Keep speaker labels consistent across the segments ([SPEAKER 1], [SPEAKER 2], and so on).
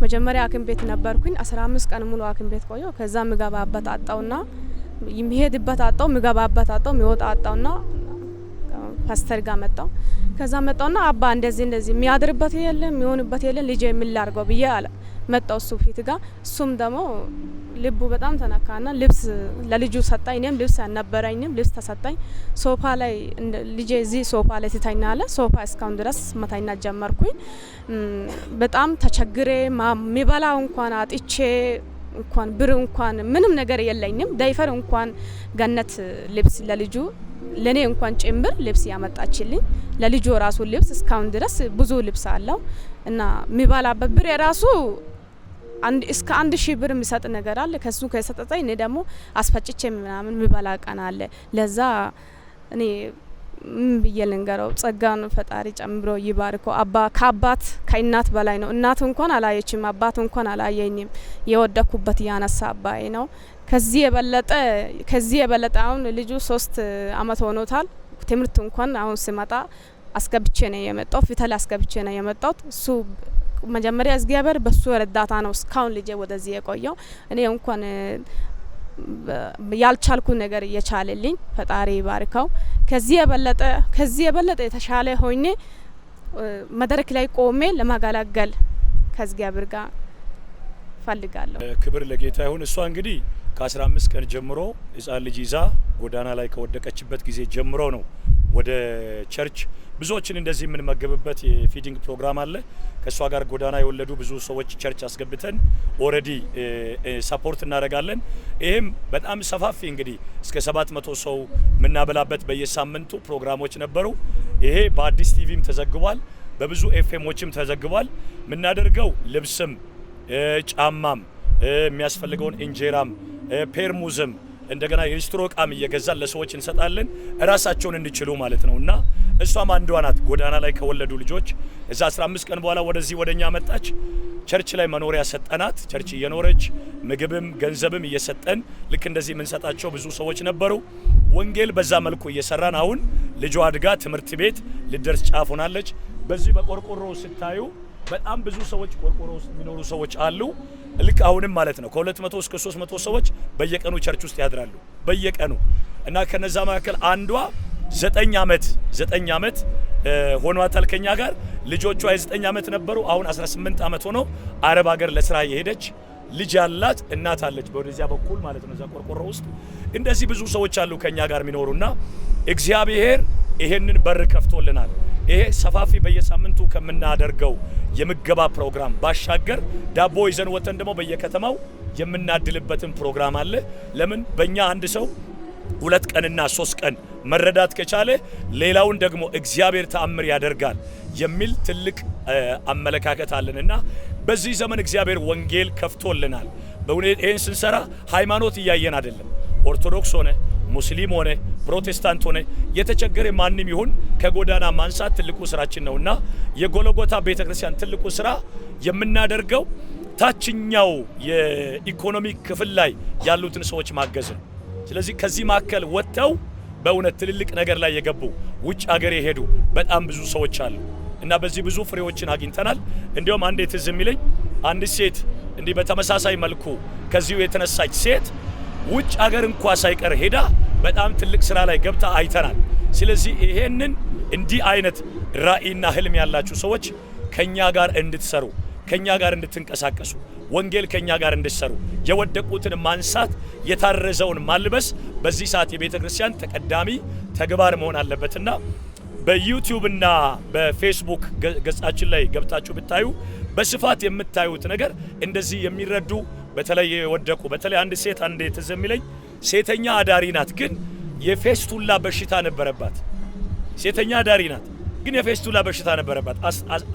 [SPEAKER 1] መጀመሪያ አክም ቤት ነበርኩኝ 15 ቀን ሙሉ አክም ቤት ቆየው ከዛ ምገባበት አጣውና የሚሄድበት አጣው ምገባበት አጣው የሚወጣ አጣውና ፓስተር ጋር መጣው ከዛ መጣውና አባ እንደዚህ የሚያድርበት የለም የሚሆንበት የለም ልጄ ምን ላርገው ብዬ አለ መጣው እሱ ፊት ጋር እሱም ደግሞ ልቡ በጣም ተነካና ልብስ ለልጁ ሰጣኝ እኔም ልብስ አልነበረኝም ልብስ ተሰጣኝ ሶፋ ላይ ልጄ እዚህ ሶፋ ላይ ተኛለ ሶፋ እስካሁን ድረስ መታኝና ጀመርኩኝ በጣም ተቸግሬ ሚበላው እንኳን አጥቼ እንኳን ብር እንኳን ምንም ነገር የለኝም ዳይፈር እንኳን ገነት ልብስ ለልጁ ለኔ እንኳን ጭምር ልብስ ያመጣችልኝ ለልጁ ራሱ ልብስ እስካሁን ድረስ ብዙ ልብስ አለው እና ሚባላበት ብር ራሱ እስከ 1000 ብር የሚሰጥ ነገር አለ ከሱ ከሰጠኝ እኔ ደግሞ አስፈጭቼ ምናምን ሚባላ ቀን አለ ለዛ እኔ ብየልንገረው ጸጋን ፈጣሪ ጨምሮ ይባርኮ አባ ከአባት ከእናት በላይ ነው እናት እንኳን አላየችም አባት እንኳን አላየኝም የወደኩበት ያነሳ አባይ ነው ከዚህ የበለጠ አሁን ልጁ 3 አመት ሆኖታል ትምርት እንኳን አሁን ሲመጣ አስገብቼ ነው የመጣው ፊተል አስገብቼ ነው የመጣው እሱ መጀመሪያ እግዚአብሔር በሱ ረዳታ ነው እስካሁን ልጄ ወደዚህ የቆየው እኔ እንኳን ያልቻልኩ ነገር እየቻለልኝ ፈጣሪ ይባርከው ከዚህ የበለጠ የተሻለ ሆኜ መድረክ ላይ ቆሜ ለማጋላገል ከእግዚአብሔር ጋር ፈልጋለሁ
[SPEAKER 2] ክብር ለጌታ ይሁን እሷ እንግዲህ ከ15 ቀን ጀምሮ ህፃን ልጅ ይዛ ጎዳና ላይ ከወደቀችበት ጊዜ ጀምሮ ነው ወደ ቸርች ብዙዎችን እንደዚህ ምን መገብበት የፊዲንግ ፕሮግራም አለ ከሷ ጋር ጎዳና የወለዱ ብዙ ሰዎች ቸርች አስገብተን ኦሬዲ ሰፖርት እናደርጋለን ይሄም በጣም ሰፋፊ እንግዲህ እስከ 700 ሰው ምናበላበት በየሳምንቱ ፕሮግራሞች ነበሩ ይሄ በአዲስ ቲቪም ተዘግቧል በብዙ ኤፍኤሞችም ተዘግቧል ምናደርገው ልብስም ጫማም የሚያስፈልገውን እንጀራም ፔርሙዝም እንደገና የሪስትሮ ቃም እየገዛን ለሰዎች እንሰጣለን ራሳቸውን እንዲችሉ ማለት ነውና እሷም አንዷ ናት ጎዳና ላይ ከወለዱ ልጆች እዛ 15 ቀን በኋላ ወደዚህ ወደኛ መጣች ቸርች ላይ መኖሪያ ሰጠናት ቸርች እየኖረች ምግብም ገንዘብም እየሰጠን ልክ እንደዚህ ምን ሰጣቸው ብዙ ሰዎች ነበሩ ወንጌል በዛ መልኩ እየሰራን አሁን ልጇ አድጋ ትምህርት ቤት ልደርስ ጫፉናለች በዚህ በቆርቆሮ ስታዩ በጣም ብዙ ሰዎች ቆርቆሮ ውስጥ የሚኖሩ ሰዎች አሉ ልክ አሁንም ማለት ነው ከ200 እስከ 300 ሰዎች በየቀኑ ቸርች ውስጥ ያድራሉ በየቀኑ እና ከነዛ መካከል አንዷ 9 አመት ሆኗታል ከኛ ጋር ልጆቿ 9 አመት ነበሩ አሁን 18 አመት ሆነው አረብ ሀገር ለስራ የሄደች ልጅ ያላት እናት አለች በወደዚያ በኩል ማለት ነው እዛ ቆርቆሮ ውስጥ እንደዚህ ብዙ ሰዎች አሉ ከኛ ጋር የሚኖሩና እግዚአብሔር ይሄንን በር ከፍቶልናል ይሄ ሰፋፊ በየሳምንቱ ከምናደርገው የምገባ ፕሮግራም ባሻገር ዳቦ ይዘን ወተን ደግሞ በየከተማው የምናድልበትን ፕሮግራም አለ ለምን በእኛ አንድ ሰው 2 ቀንና 3 ቀን መረዳት ከቻለ ሌላውን ደግሞ እግዚአብሔር ተአምር ያደርጋል የሚል ትልቅ አመለካከት አለንና በዚህ ዘመን እግዚአብሔር ወንጌል ከፍቶልናል በእውነት ይሄን ስንሰራ ሃይማኖት እያየን አይደለም ኦርቶዶክስ ሆነ ሙስሊም ሆነ ፕሮቴስታንት ሆነ የተቸገረ ማንንም ይሁን ከጎዳና ማንሳት ትልቁ ስራችን ነውና የጎልጎታ ቤተክርስቲያን ትልቁ ስራ የምናደርገው ታችኛው የኢኮኖሚ ክፍል ላይ ያሉትን ሰዎች ማገዝ ነው ስለዚህ ከዚህ ማከል ወጥተው በእውነት ትልልቅ ነገር ላይ የገቡ ውጭ ሀገር የሄዱ በጣም ብዙ ሰዎች አሉ እና በዚህ ብዙ ፍሬዎችን አግኝተናል እንዲያውም አንዴ ትዝ የሚለኝ አንድ ሴት እንዲህ በተመሳሳይ መልኩ ከዚሁ የተነሳች ሴት ውጭ ሀገር እንኳን ሳይቀር ሄዳ በጣም ትልቅ ስራ ላይ ገብታ አይተናል ስለዚህ ይሄንን እንዲህ አይነት ራእይና ህልም ያላችሁ ሰዎች ከኛ ጋር እንድትሰሩ ከኛ ጋር እንድትንቀሳቀሱ ወንጌል ከኛ ጋር እንድትሰሩ የወደቁትን ማንሳት የታረዘውን ማልበስ በዚህ ሰዓት የቤተክርስቲያን ተቀዳሚ ተግባር መሆን አለበትና በዩቲዩብ እና በፌስቡክ ገጻችን ላይ ገብታችሁ ብታዩ በስፋት የምታዩት ነገር እንደዚህ የሚረዱ በተለይ የወደቁ በተለይ አንድ ሴት አንዴ ተዘምለኝ ሴተኛ አዳሪ ናት ግን የፌስቱላ በሽታ ነበረባት ሴተኛ አዳሪ ናት ግን የፌስቱላ በሽታ ነበረባት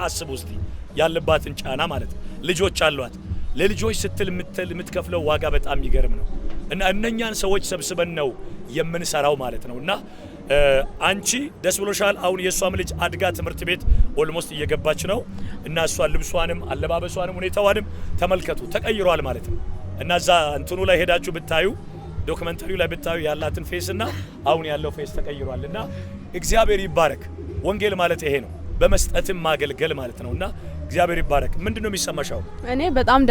[SPEAKER 2] አስቡ እስቲ ያለባትን ጫና ማለት ልጆች አሏት ለልጆች ስትል የምትከፍለው ዋጋ በጣም ይገርም ነው እና እነኛን ሰዎች ሰብስበን ነው የምንሰራው ማለት ነውና አንቺ ደስ ብሎሻል አሁን የሷም ልጅ አድጋ ትምህርት ቤት ኦልሞስት እየገባች ነው እና እሷ ልብሷንም አለባበሷንም ሁኔታዋንም ተመልከቱ ተቀይሯል ማለት ነው እና ዛ እንትኑ ላይ ሄዳችሁ ብታዩ ዶክመንተሪው ላይ ብታዩ ያላትን ፌስና አሁን ያለው ፌስ ተቀይሯልና እግዚአብሔር ይባረክ ወንጌል ማለት ይሄ ነው በመስጠትም ማገልገል ማለት ነውና እግዚአብሔር ይባረክ። ምንድነው የሚሰማሻው?
[SPEAKER 1] እኔ በጣም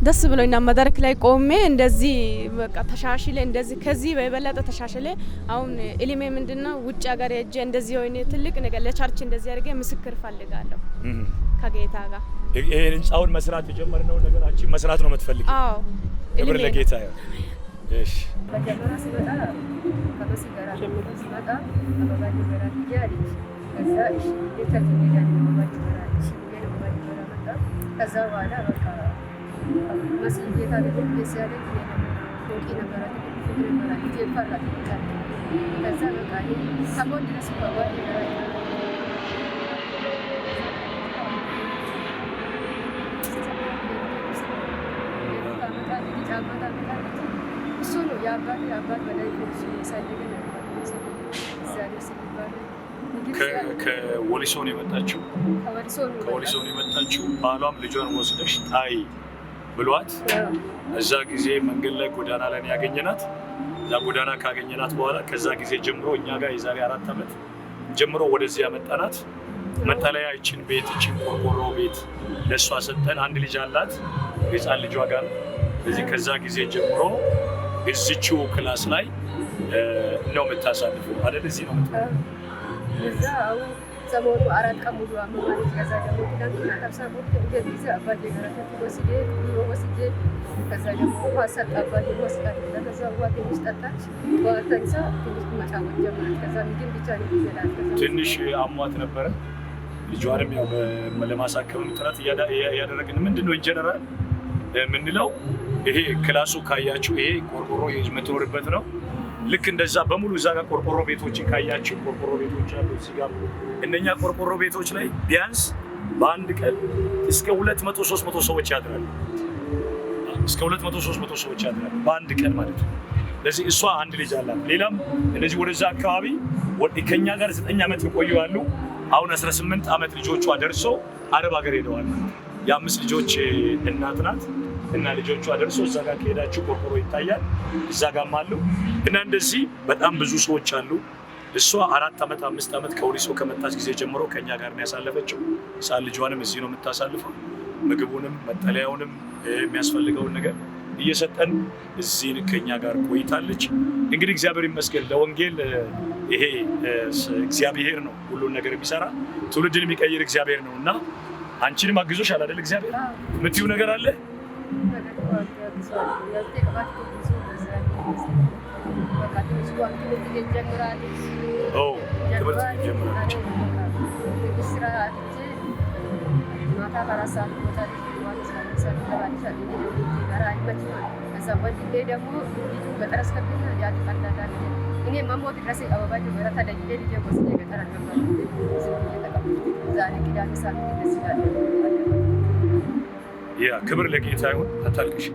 [SPEAKER 1] ደስ ብሎኛል መድረክ ላይ ቆሜ እንደዚህ በቃ ተሻሽለ እንደዚህ ከዚህ በበለጠ ተሻሽለ አሁን ኢሊሜ ምንድነው ውጭ ሀገር ሄጄ እንደዚህ ሆይኔ ትልቅ ነገር ለቻርች እንደዚህ አድርጌ ምስክር ፈልጋለሁ ከጌታ ጋር።
[SPEAKER 2] ይሄን ህንጻውን መስራት የጀመርነው ነገር አንቺ መስራት ነው የምትፈልጊው?
[SPEAKER 1] አዎ
[SPEAKER 2] ክብር ለጌታ ይሁን። እሺ
[SPEAKER 3] መጀመሪያ ሲመጣ ከመሲ ጋር ሲመጣ አበባ ጀመራ ያለች ከዛ እሺ የቸርች ሜዳ ነው አበባ ጀመራ እሺ ሜዳ መጣ። ከዛ በኋላ በቃ መሲ ጌታ ደግሞ ሲያለ ፎቂ ነበረ ነበረ ይፈራ ከዛ በቃ ሰሞን ድረስ ባባል እሱ ነው የአባት በላይ እሱ ያሳደገን
[SPEAKER 2] ከወሊሶ ነው የመጣችው። ከወሊሶ ነው የመጣችው። ባሏም ልጇን ወስደሽ ጣይ ብሏት እዛ ጊዜ መንገድ ላይ ጎዳና ላይ ያገኘናት። እዛ ጎዳና ካገኘናት በኋላ ከዛ ጊዜ ጀምሮ እኛ ጋር የዛሬ 4 ዓመት ጀምሮ ወደዚህ ያመጣናት። መጠለያ ይችን ቤት ይችን ቆርቆሮ ቤት ለሷ ሰጠን። አንድ ልጅ አላት የጻን ልጇ ጋር እዚህ ከዛ ጊዜ ጀምሮ እዚችው ክላስ ላይ ነው የምታሳልፈው አይደል? እዚህ ነው የምትመጣው።
[SPEAKER 3] እዛ አሁን ሰሞኑ 4 ቀን ሙሉ አመማለች። ከዛ ደግሞ ትናንትና ተብሳቦት እንደዚህ አባቴ ጋር ተወስጄ ወስጄ ከዛ ደግሞ ዋሰጥ አባቴ ወስዳት ከዛ ዋቴ ውስጣታች ዋተንሳ ትንሽ መጫወት ጀመረች። ከዛ ምግብ ብቻ ነው ይዘላል።
[SPEAKER 2] ትንሽ አሟት ነበረ። ልጇንም ያው ለማሳከም ጥረት ያደረግን ምንድነው ኢንጀነራል ምንለው ይሄ ክላሱ ካያችሁ ይሄ ቆርቆሮ የምትኖርበት ነው። ልክ እንደዛ በሙሉ እዛ ጋር ቆርቆሮ ቤቶችን ካያችሁ ቆርቆሮ ቤቶች አሉ እዚህ ጋር። እነኛ ቆርቆሮ ቤቶች ላይ ቢያንስ በአንድ ቀን እስከ 200-300 ሰዎች ያድራሉ። እስከ 200-300 ሰዎች ያድራሉ በአንድ ቀን ማለት ነው። ለዚህ እሷ አንድ ልጅ አላት። ሌላም እነዚህ ወደዛ አካባቢ ከኛ ጋር 9 ዓመት የቆዩ አሉ። አሁን 18 ዓመት ልጆቿ ደርሶ አረብ ሀገር ሄደዋል። የ5 ልጆች እናት ናት እና ልጆቿ ደርሶ እዛ ጋር ከሄዳችሁ ቆርቆሮ ይታያል። እዛ ጋርም አሉ እና እንደዚህ በጣም ብዙ ሰዎች አሉ። እሷ 4 ዓመት 5 ዓመት ከወሊሶ ከመጣች ጊዜ ጀምሮ ከኛ ጋር ነው ያሳለፈችው። ሳል ልጇንም እዚህ ነው የምታሳልፈው። ምግቡንም መጠለያውንም የሚያስፈልገውን ነገር እየሰጠን እዚህ ከኛ ጋር ቆይታለች። እንግዲህ እግዚአብሔር ይመስገን ለወንጌል ይሄ እግዚአብሔር ነው ሁሉን ነገር የሚሰራ ትውልድን የሚቀይር እግዚአብሔር ነው እና አንቺንም አግዞሻል አይደል? እግዚአብሔር የምትይው ነገር አለ? ትምህርት ጀምራለች። ክብር ለጌታ ይሁን። አታልቅሽ።